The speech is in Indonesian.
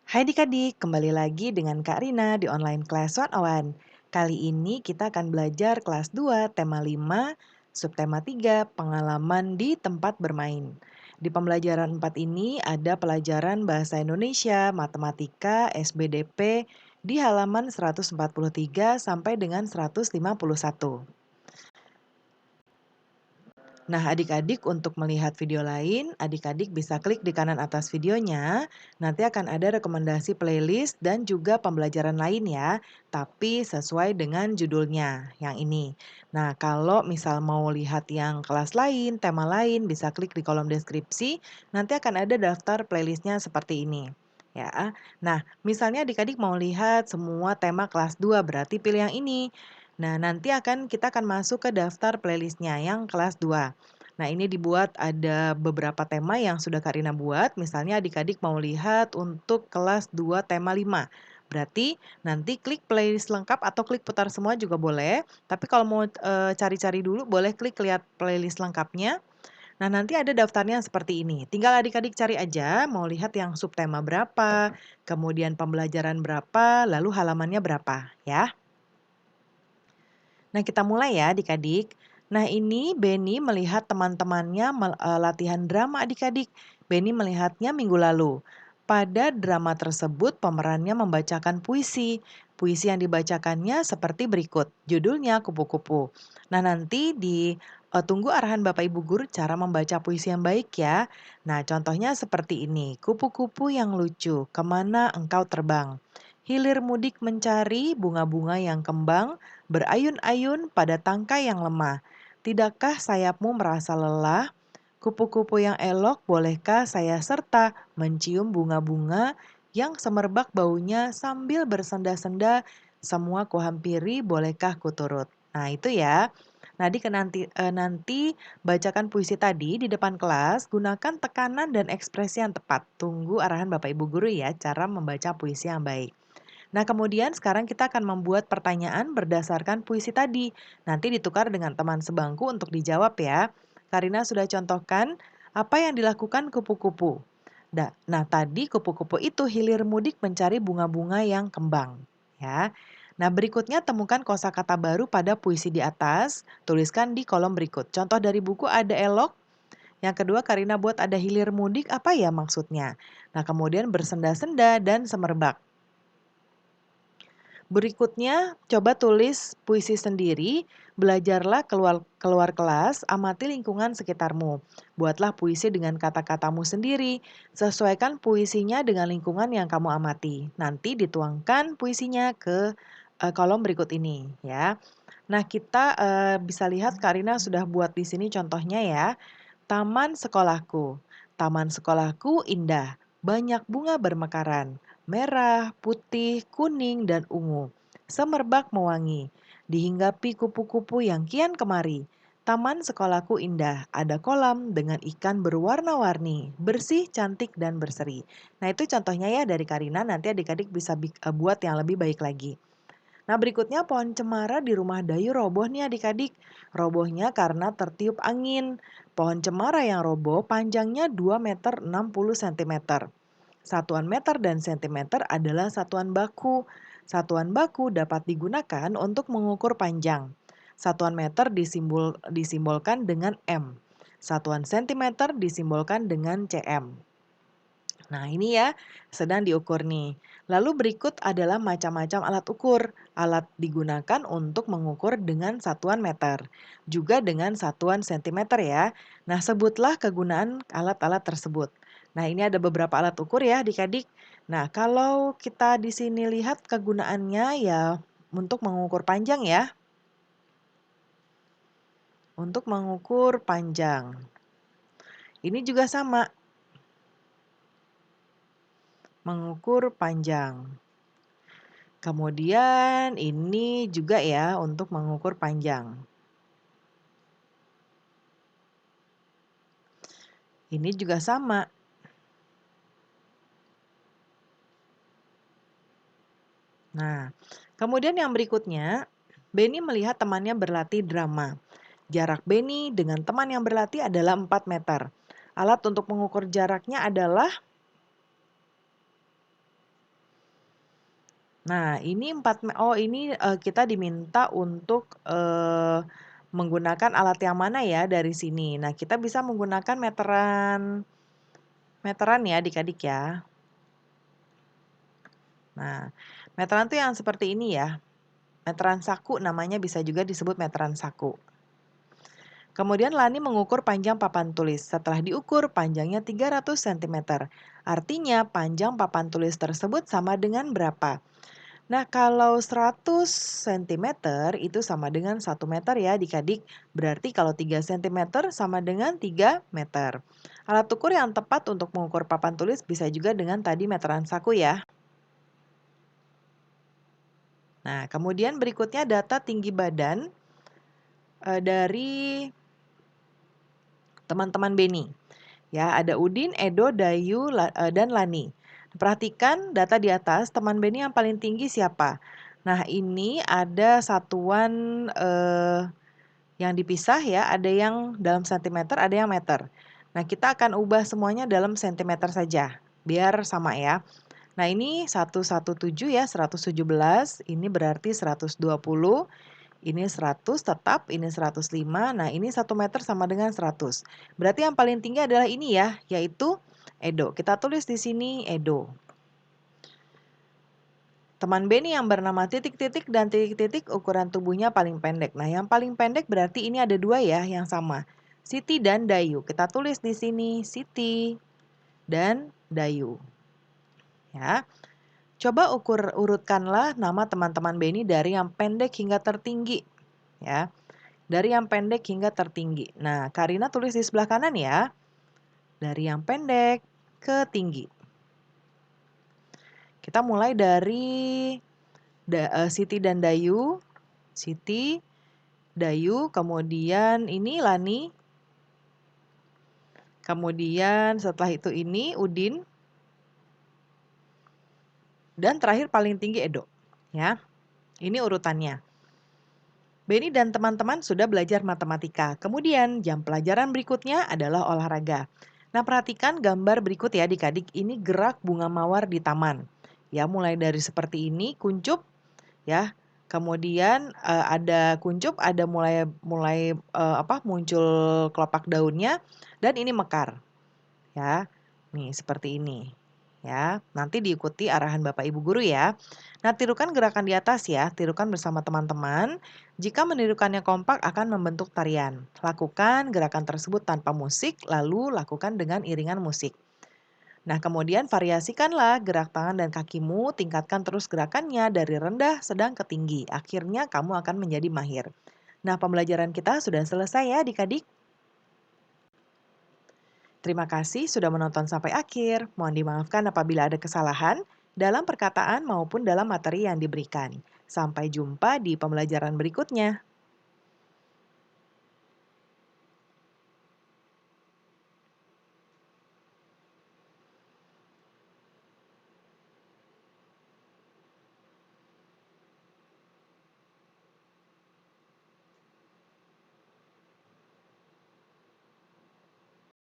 Hai adik-adik, kembali lagi dengan Kak Rina di online class 101. Kali ini kita akan belajar kelas 2, tema 5, subtema 3, pengalaman di tempat bermain. Di pembelajaran 4 ini ada pelajaran bahasa Indonesia, matematika, SBDP di halaman 143 sampai dengan 151. Nah, adik-adik untuk melihat video lain, adik-adik bisa klik di kanan atas videonya. Nanti akan ada rekomendasi playlist dan juga pembelajaran lain ya, tapi sesuai dengan judulnya yang ini. Nah, kalau misal mau lihat yang kelas lain, tema lain, bisa klik di kolom deskripsi. Nanti akan ada daftar playlistnya seperti ini. Ya, nah misalnya adik-adik mau lihat semua tema kelas 2, berarti pilih yang ini. Nah, nanti kita akan masuk ke daftar playlistnya yang kelas 2. Nah, ini dibuat ada beberapa tema yang sudah Karina buat. Misalnya adik-adik mau lihat untuk kelas 2 tema 5. Berarti nanti klik playlist lengkap atau klik putar semua juga boleh. Tapi kalau mau cari-cari dulu boleh klik lihat playlist lengkapnya. Nah, nanti ada daftarnya seperti ini. Tinggal adik-adik cari aja mau lihat yang subtema berapa, kemudian pembelajaran berapa, lalu halamannya berapa ya. Nah, kita mulai ya adik-adik. Nah, ini Benny melihat teman-temannya latihan drama adik-adik. Benny melihatnya minggu lalu. Pada drama tersebut pemerannya membacakan puisi. Puisi yang dibacakannya seperti berikut. Judulnya Kupu-Kupu. Nah, nanti tunggu arahan Bapak Ibu Guru cara membaca puisi yang baik ya. Nah, contohnya seperti ini. Kupu-kupu yang lucu, kemana engkau terbang? Hilir mudik mencari bunga-bunga yang kembang, berayun-ayun pada tangkai yang lemah. Tidakkah sayapmu merasa lelah? Kupu-kupu yang elok, bolehkah saya serta mencium bunga-bunga yang semerbak baunya sambil bersenda-senda? Semua kuhampiri, bolehkah kuturut? Nah, itu ya. Nanti bacakan puisi tadi di depan kelas, gunakan tekanan dan ekspresi yang tepat. Tunggu arahan Bapak Ibu Guru ya, cara membaca puisi yang baik. Nah, kemudian sekarang kita akan membuat pertanyaan berdasarkan puisi tadi. Nanti ditukar dengan teman sebangku untuk dijawab ya. Karina sudah contohkan apa yang dilakukan kupu-kupu. Nah, tadi kupu-kupu itu hilir mudik mencari bunga-bunga yang kembang. Ya. Nah, berikutnya temukan kosakata baru pada puisi di atas. Tuliskan di kolom berikut. Contoh dari buku ada elok. Yang kedua, Karina buat ada hilir mudik. Apa ya maksudnya? Nah, kemudian bersenda-senda dan semerbak. Berikutnya, coba tulis puisi sendiri, belajarlah keluar kelas, amati lingkungan sekitarmu. Buatlah puisi dengan kata-katamu sendiri, sesuaikan puisinya dengan lingkungan yang kamu amati. Nanti dituangkan puisinya ke kolom berikut ini ya. Nah, kita bisa lihat Karina sudah buat di sini contohnya ya. Taman sekolahku. Taman sekolahku indah, banyak bunga bermekaran, merah, putih, kuning, dan ungu. Semerbak mewangi, dihinggapi kupu-kupu yang kian kemari. Taman sekolahku indah, ada kolam dengan ikan berwarna-warni, bersih, cantik, dan berseri. Nah, itu contohnya ya dari Karina, nanti adik-adik bisa buat yang lebih baik lagi. Nah, berikutnya pohon cemara di rumah Dayu roboh nih adik-adik. Robohnya karena tertiup angin. Pohon cemara yang roboh panjangnya 2 meter 60 cm. Satuan meter dan sentimeter adalah satuan baku. Satuan baku dapat digunakan untuk mengukur panjang. Satuan meter disimbolkan dengan M. Satuan sentimeter disimbolkan dengan cm. Nah, ini ya, sedang diukur nih. Lalu berikut adalah macam-macam alat ukur. Alat digunakan untuk mengukur dengan satuan meter, juga dengan satuan sentimeter ya. Nah, sebutlah kegunaan alat-alat tersebut. Nah, ini ada beberapa alat ukur ya adik-adik. Nah, kalau kita di sini lihat kegunaannya ya untuk mengukur panjang ya. Untuk mengukur panjang. Ini juga sama, mengukur panjang. Kemudian ini juga ya untuk mengukur panjang. Ini juga sama. Nah, kemudian yang berikutnya, Benny melihat temannya berlatih drama. Jarak Benny dengan teman yang berlatih adalah 4 meter. Alat untuk mengukur jaraknya adalah Nah, ini kita diminta untuk, menggunakan alat yang mana ya dari sini. Nah, kita bisa menggunakan meteran meteran ya adik-adik ya. Nah, meteran tuh yang seperti ini ya, meteran saku namanya, bisa juga disebut meteran saku. Kemudian Lani mengukur panjang papan tulis. Setelah diukur, panjangnya 300 cm. Artinya panjang papan tulis tersebut sama dengan berapa? Nah, kalau 100 cm itu sama dengan 1 meter ya adik-adik. Berarti kalau 3 cm sama dengan 3 meter. Alat ukur yang tepat untuk mengukur papan tulis bisa juga dengan tadi meteran saku ya. Nah, kemudian berikutnya data tinggi badan dari teman-teman Beni. Ya, ada Udin, Edo, Dayu, dan Lani. Perhatikan data di atas, teman Beni yang paling tinggi siapa? Nah, ini ada satuan yang dipisah ya, ada yang dalam sentimeter, ada yang meter. Nah, kita akan ubah semuanya dalam sentimeter saja, biar sama ya. Nah, ini 117 ya, 117, ini berarti 120. Ini 100 tetap, ini 105. Nah, ini 1 meter sama dengan 100. Berarti yang paling tinggi adalah ini ya, yaitu Edo. Kita tulis di sini Edo. Teman Beni yang bernama titik-titik dan titik-titik ukuran tubuhnya paling pendek. Nah, yang paling pendek berarti ini ada dua ya yang sama. Siti dan Dayu. Kita tulis di sini Siti dan Dayu. Ya. Coba urutkanlah nama teman-teman Beni dari yang pendek hingga tertinggi. Ya. Dari yang pendek hingga tertinggi. Nah, Karina tulis di sebelah kanan ya. Dari yang pendek ke tinggi. Kita mulai dari Siti dan Dayu. Siti, Dayu, kemudian ini Lani. Kemudian setelah itu ini Udin. Dan terakhir paling tinggi Edo. Ya, ini urutannya. Beni dan teman-teman sudah belajar matematika. Kemudian jam pelajaran berikutnya adalah olahraga. Nah, perhatikan gambar berikut ya adik-adik. Ini gerak bunga mawar di taman. Ya, mulai dari seperti ini, kuncup ya. Kemudian ada kuncup, ada mulai mulai muncul kelopak daunnya, dan ini mekar. Ya. Nih, seperti ini. Ya, nanti diikuti arahan Bapak Ibu guru ya. Nah, tirukan gerakan di atas ya, tirukan bersama teman-teman. Jika menirukannya kompak akan membentuk tarian. Lakukan gerakan tersebut tanpa musik, lalu lakukan dengan iringan musik. Nah, kemudian variasikanlah gerak tangan dan kakimu, tingkatkan terus gerakannya dari rendah, sedang ke tinggi. Akhirnya kamu akan menjadi mahir. Nah, pembelajaran kita sudah selesai ya adik-adik. Terima kasih sudah menonton sampai akhir. Mohon dimaafkan apabila ada kesalahan dalam perkataan maupun dalam materi yang diberikan. Sampai jumpa di pembelajaran berikutnya.